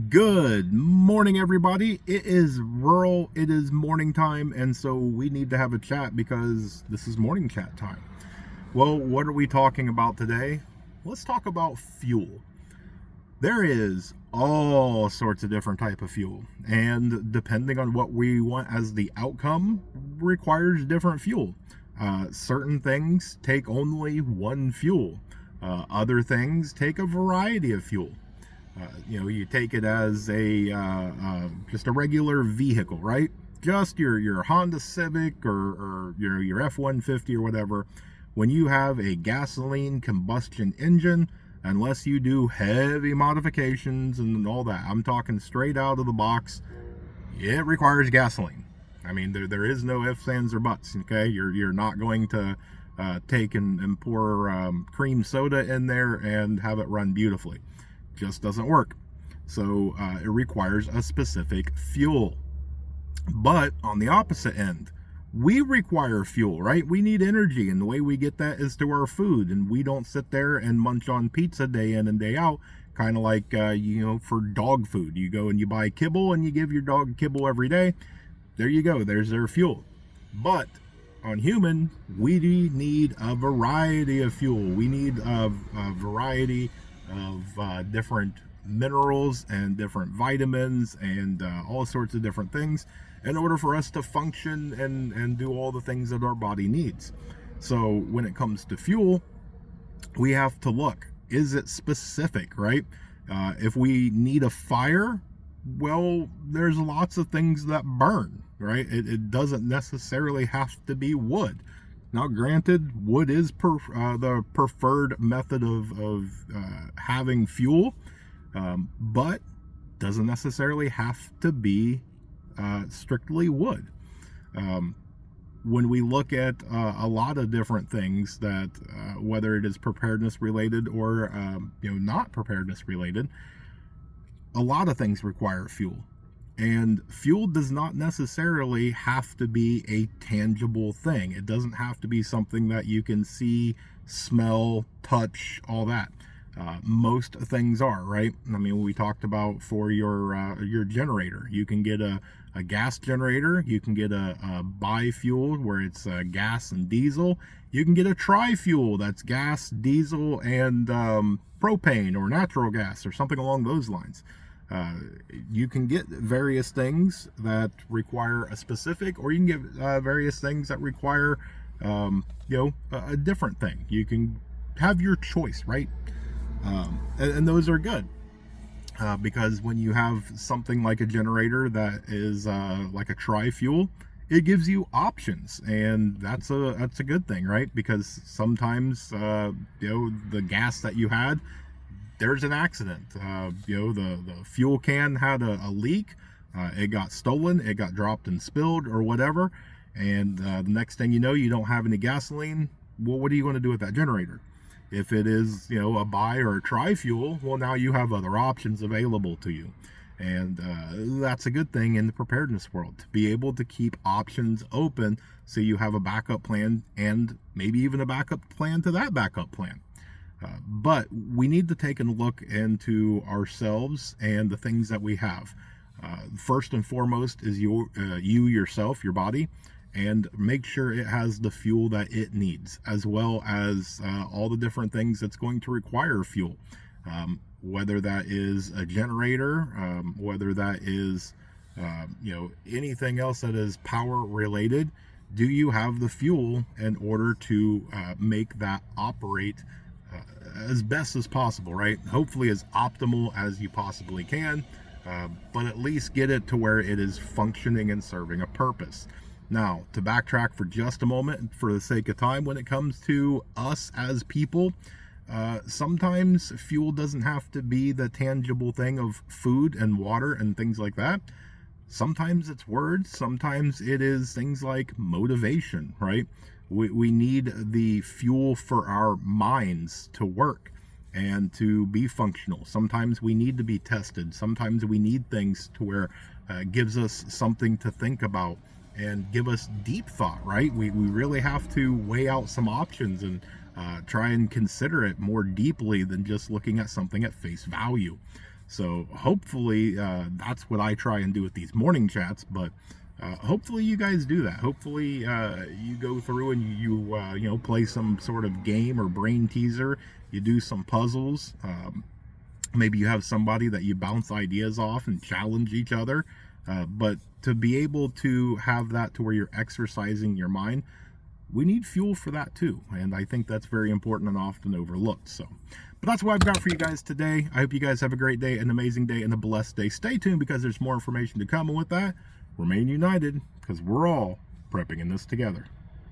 Good morning, everybody. It is rural, it is morning time, and so we need to have a chat because this is morning chat time. Well, what are we talking about today? Let's talk about fuel. There is all sorts of different type of fuel, and depending on what we want as the outcome requires different fuel. Certain things take only one fuel. Other things take a variety of fuel. You take it as a just a regular vehicle, right? Just your Honda Civic or your F-150 or whatever. When you have a gasoline combustion engine, unless you do heavy modifications and all that, I'm talking straight out of the box, it requires gasoline. I mean, there is no ifs, ands, or buts. Okay, you're not going to take and pour cream soda in there and have it run beautifully. Just doesn't work. So it requires a specific fuel. But on the opposite end, we require fuel, right? We need energy, and the way we get that is through our food. And we don't sit there and munch on pizza day in and day out, kind of like for dog food. You go and you buy kibble and you give your dog kibble every day. There you go. There's their fuel. But on human, we need a variety of fuel. We need a variety of different minerals and different vitamins and all sorts of different things in order for us to function and do all the things that our body needs. So when it comes to fuel, we have to look, is it specific, right? If we need a fire, well, there's lots of things that burn, right? It doesn't necessarily have to be wood. Now, granted, wood is the preferred method of having fuel, but doesn't necessarily have to be strictly wood. When we look at a lot of different things that, whether it is preparedness related or not preparedness related, a lot of things require fuel. And fuel does not necessarily have to be a tangible thing. It doesn't have to be something that you can see, smell, touch, all that. Most things are, right? I mean, we talked about for your generator. You can get a gas generator. You can get a bi-fuel where it's gas and diesel. You can get a tri-fuel that's gas, diesel, and propane or natural gas or something along those lines. You can get various things that require a specific, or you can get various things that require, a different thing. You can have your choice, right? And those are good because when you have something like a generator that is like a tri-fuel, it gives you options, and that's a good thing, right? Because sometimes the gas that you had, there's an accident. The fuel can had a leak. It got stolen. It got dropped and spilled or whatever. And the next thing you know, you don't have any gasoline. Well, what are you going to do with that generator? If it is, a bi or a tri-fuel, well, now you have other options available to you. And that's a good thing in the preparedness world, to be able to keep options open so you have a backup plan and maybe even a backup plan to that backup plan. But we need to take a look into ourselves and the things that we have. First and foremost is you yourself, your body, and make sure it has the fuel that it needs, as well as all the different things that's going to require fuel. Whether that is a generator, whether that is anything else that is power related, do you have the fuel in order to make that operate as best as possible, right? Hopefully as optimal as you possibly can, but at least get it to where it is functioning and serving a purpose. Now, to backtrack for just a moment, for the sake of time, when it comes to us as people, sometimes fuel doesn't have to be the tangible thing of food and water and things like that. Sometimes it's words, sometimes it is things like motivation, right? We need the fuel for our minds to work and to be functional. Sometimes we need to be tested. Sometimes we need things to where it gives us something to think about and give us deep thought, right? We really have to weigh out some options and try and consider it more deeply than just looking at something at face value. So hopefully that's what I try and do with these morning chats. But hopefully you guys do that. Hopefully you go through and you know, play some sort of game or brain teaser. You do some puzzles. Maybe you have somebody that you bounce ideas off and challenge each other. But to be able to have that to where you're exercising your mind, we need fuel for that too. And I think that's very important and often overlooked. So, but that's what I've got for you guys today. I hope you guys have a great day, an amazing day, and a blessed day. Stay tuned because there's more information to come. And with that, remain united because we're all prepping in this together.